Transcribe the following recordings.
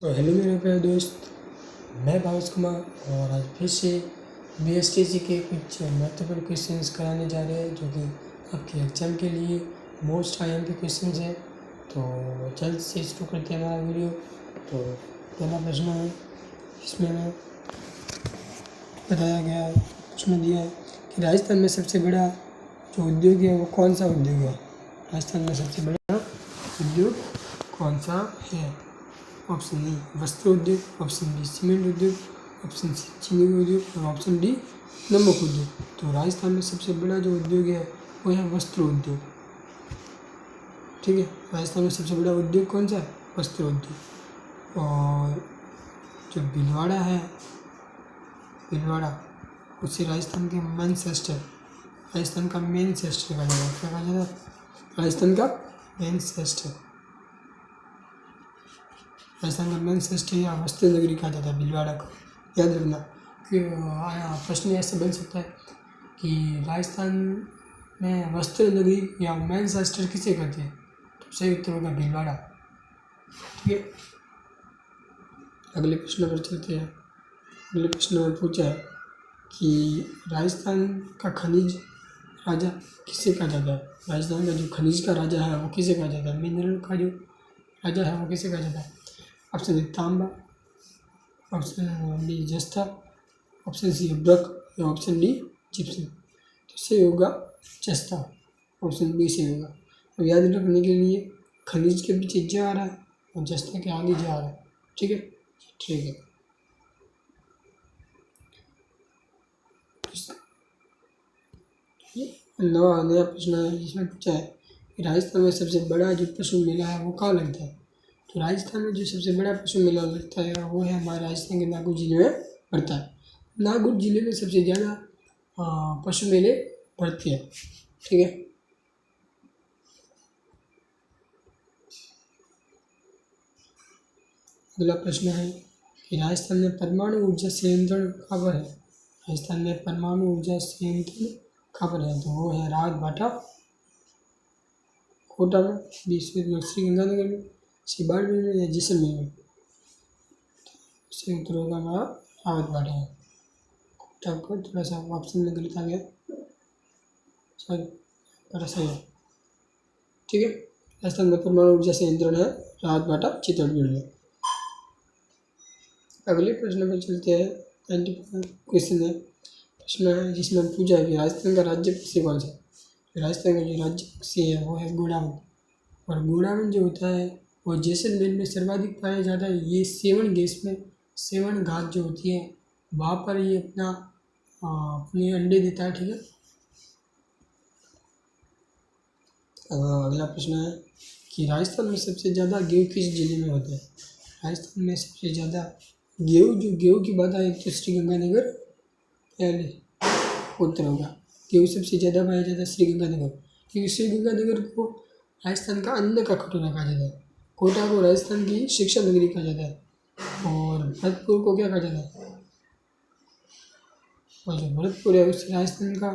तो हेलो मेरे प्यारे दोस्त, मैं भावेश कुमार और आज फिर से बीएसटीसी के कुछ महत्वपूर्ण क्वेश्चंस कराने जा रहे हैं जो कि आपके एग्जाम के लिए मोस्ट आईएमपी क्वेश्चंस हैं। तो जल्द से शुरू करते हैं हमारा वीडियो। तो पहला प्रश्न है, इसमें बताया गया है, प्रश्न दिया है कि राजस्थान में सबसे बड़ा जो उद्योग है वो कौन सा उद्योग है। राजस्थान में सबसे बड़ा उद्योग कौन सा है। ऑप्शन ए वस्त्र उद्योग, ऑप्शन बी सीमेंट उद्योग, ऑप्शन सी चीनी उद्योग और ऑप्शन डी नमक उद्योग। तो राजस्थान में सबसे बड़ा जो उद्योग है वो है वस्त्र उद्योग। ठीक है, राजस्थान में सबसे बड़ा उद्योग कौन सा है? वस्त्र उद्योग। और जो भीलवाड़ा है, भीलवाड़ा उसे राजस्थान के मैनचेस्टर, राजस्थान का मैनचेस्टर कहा जाता है। क्या कहा जाता है? राजस्थान का मैनचेस्टर, राजस्थान का मैनचेस्टर या वस्त्र नगरी कहा जाता है भीलवाड़ा को। याद रखना कि प्रश्न ऐसे बन सकता है कि राजस्थान में वस्त्र नगरी या मैनचेस्टर किसे कहते हैं। तो सही उत्तर होगा भीलवाड़ा। ठीक है, अगले प्रश्न पर चलते हैं। अगले प्रश्न में पूछा है कि राजस्थान का खनिज राजा किसे कहा जाता है। राजस्थान का जो खनिज का राजा है वो किसे कहा जाता है। मिनरल का जो राजा है वो किसे कहा जाता है। ऑप्शन ए तांबा, ऑप्शन बी जस्ता, ऑप्शन सी ब्रक या ऑप्शन डी जिप्सम। तो सही होगा जस्ता, ऑप्शन बी से होगा। अब याद रखने के लिए खनिज के पीछे जा आ रहा है और जस्ता के आगे जा रहा है। ठीक है, ठीक है। नया प्रश्न है जिसमें पूछा है कि राजस्थान में सबसे बड़ा जो पशु मेला है वो कहाँ लगता है। तो राजस्थान में जो सबसे बड़ा पशु मेला लगता है वो है हमारे राजस्थान के नागौर जिले में पड़ता है। नागौर जिले में सबसे ज़्यादा पशु मेले पड़ते हैं। ठीक है, अगला प्रश्न है कि राजस्थान में परमाणु ऊर्जा संयंत्र कहाँ पर है। राजस्थान में परमाणु ऊर्जा संयंत्र कहाँ पर है। तो वो है रावत भाटा, कोटा में, बी श्रीगंगानगर में, सी बाड़मेर में या जैसलमेर में। सही उत्तर होगा हमारा रावत भाटा है। कोटा को थोड़ा सा ऑप्शन में गलत आ गया, सॉरी, बड़ा सही है। ठीक है, राजस्थान में परमाणु ऊर्जा संयंत्र है रावत भाटा चित्तौड़गढ़ में। अगले प्रश्न पर चलते हैं। 90 क्वेश्चन है, प्रश्न है जिसमें पूछा है कि राजस्थान का राज्य पक्षी कौन सा है। राजस्थान का जो राज्य पक्षी है वो है घोड़ावन। और घोड़ावन जो होता है वो जैसलमेर में सर्वाधिक पाया जाता है। ये सेवन गैस में, सेवन घाट जो होती है वहाँ पर ये अपने अंडे देता है। ठीक है, अगला प्रश्न है कि राजस्थान में सबसे ज़्यादा गेहूँ किस जिले में होता है। राजस्थान में सबसे ज़्यादा गेहूँ की बात आए तो श्रीगंगानगर पहले उत्तर होगा। गेहूँ सबसे ज़्यादा पाया जाता है श्रीगंगानगर, क्योंकि श्रीगंगानगर को राजस्थान का अन्न का कटोरा कहा जाता है। कोटा को राजस्थान की शिक्षा नगरी कहा जाता है और भरतपुर को क्या कहा जाता है। और जो भरतपुर है उसे राजस्थान का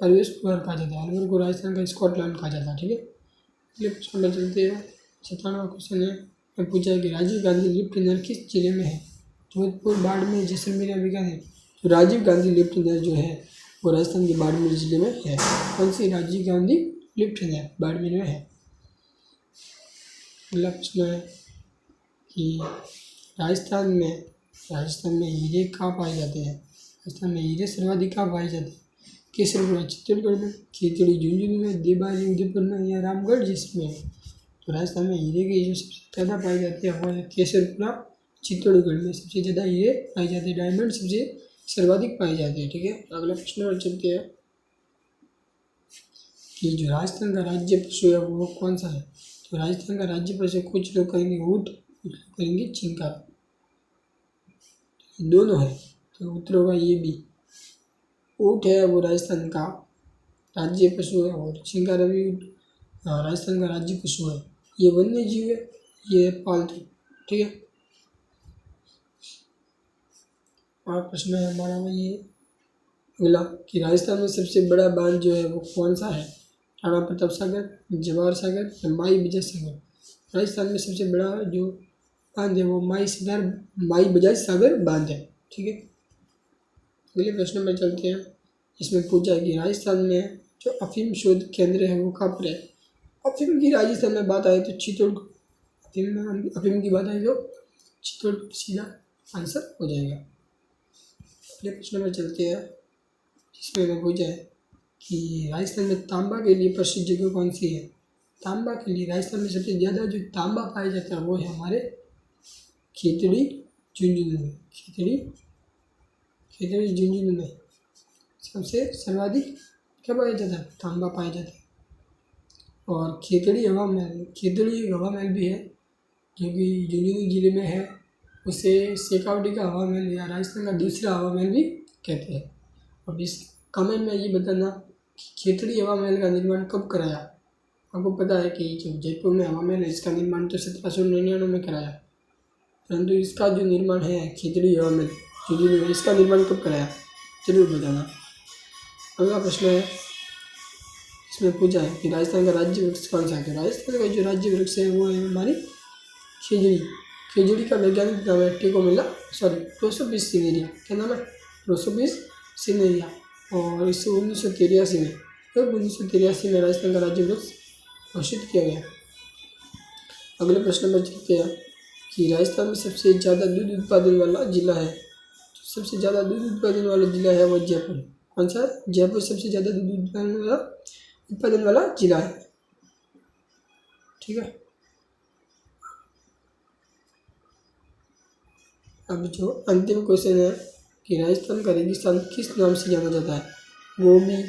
प्रवेश द्वार कहा जाता है। अलवर को राजस्थान का स्कॉटलैंड कहा जाता है। ठीक है, अगले प्रश्न में चलते हैं। 97वां क्वेश्चन है, मैं पूछा है कि राजीव गांधी लिफ्ट नहर किस जिले में है। जोधपुर, बाड़मेर, जैसलमेर या बीकानेर। तो राजीव गांधी लिफ्ट नहर जो है वो राजस्थान के बाड़मेर जिले में है। कौन सी राजीव गांधी लिफ्ट नहर बाड़मेर में है। अगला प्रश्न है कि राजस्थान में हीरे कहाँ पाए जाते हैं। राजस्थान में हीरे सर्वाधिक कहाँ पाए जाते हैं। केसरपुरा चित्तौड़गढ़ में, खेतड़ी झुंझुनू में, देवारी उदयपुर में या रामगढ़ जिसमें है। तो राजस्थान में हीरे की जो सबसे ज़्यादा पाई जाती है वो है केसरपुरा चित्तौड़गढ़ में सबसे ज़्यादा हीरे पाए जाते हैं। डायमंड सबसे सर्वाधिक पाए जाते हैं। ठीक है, अगला प्रश्न पर चलते हैं कि जो राजस्थान का राज्य पशु है वो कौन सा है। तो राजस्थान का राज्य पशु कुछ लोग कहेंगे ऊँट, कुछ लोग कहेंगे चिंकार, दोनों है। तो उत्तर होगा ये भी, ऊँट है वो राजस्थान का राज्य पशु है और चिंकार भी राजस्थान का राज्य पशु है। ये वन्य जीव है, ये पालतू। ठीक है, और प्रश्न है हमारा ये अगला कि राजस्थान में सबसे बड़ा बांध जो है वो कौन सा है। राणा प्रताप सागर, जवाहर सागर या माई विजय सागर। राजस्थान में सबसे बड़ा जो बांध है वो माई बजाज सागर बांध है। ठीक है, अगले प्रश्न में चलते हैं। इसमें पूछा है कि राजस्थान में जो अफीम शोध केंद्र है वो कहाँ पर है। अफीम की राजस्थान में बात आए तो चित्तौड़गढ़, अफीम की बात आए तो चित्तौड़गढ़ सीधा आंसर हो जाएगा। अगले प्रश्न में चलते हैं, जिसमें मैं पूछा है कि राजस्थान में तांबा के लिए प्रसिद्ध जगह कौन सी है। तांबा के लिए राजस्थान में सबसे ज़्यादा जो तांबा पाया जाता है वो है हमारे खेतड़ी झुंझुनू में। खेतड़ी झुंझुनू में सबसे सर्वाधिक क्या पाया जाता है, तांबा पाया जाता है। और खेतड़ी हवा महल, खेतड़ी एक हवा महल भी है जो कि झुंझुनू जिले में है। उसे शेखावटी का हवा महल या राजस्थान का दूसरा हवा महल भी कहते हैं। अब इस कमेंट में ये बताना कि खेतड़ी हवा महल का निर्माण कब कराया। आपको पता है कि जो जयपुर में हवा महल है इसका निर्माण तो 1799 में कराया, परंतु इसका जो निर्माण है खेतड़ी हवा महल झुंझुनू में, इसका निर्माण कब कराया जरूर बताना। अगला प्रश्न है, इसमें पूछा है कि राजस्थान का राज्य वृक्ष कौन सा है। तो राजस्थान का जो राज्य वृक्ष है वो है हमारी खेजड़ी। खेजड़ी का वैज्ञानिक नाम है प्रोसोपिस सिनेरिया। क्या नाम है, प्रोसोपिस सिनेरिया। और इसे 1983 में राजस्थान का राज्य वृक्ष घोषित किया गया। अगले प्रश्न पर चलते हैं कि राजस्थान में सबसे ज़्यादा दूध उत्पादन वाला जिला है। सबसे ज़्यादा दूध उत्पादन वाला जिला है वो जयपुर। कौन सा, जयपुर सबसे ज़्यादा दूध उत्पादन वाला जिला है। ठीक है, अब जो अंतिम क्वेश्चन है कि राजस्थान का रेगिस्तान किस नाम से जाना जाता है। गोबी,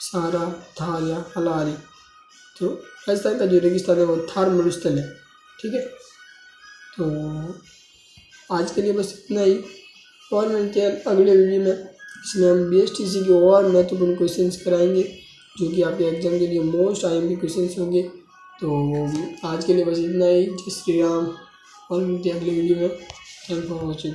सारा, थार या हलारी। तो राजस्थान का जो रेगिस्तान है वो थार मरुस्थल है। ठीक है, तो आज के लिए बस इतना ही, और मिलते हैं अगले वीडियो में। इसमें हम BSTC के और महत्वपूर्ण क्वेश्चंस कराएंगे जो कि आपके एग्जाम के लिए मोस्ट IMP क्वेश्चंस होंगे। तो आज के लिए बस इतना ही। जय श्री राम, और मिलते हैं अगले वीडियो में। Thank for watching.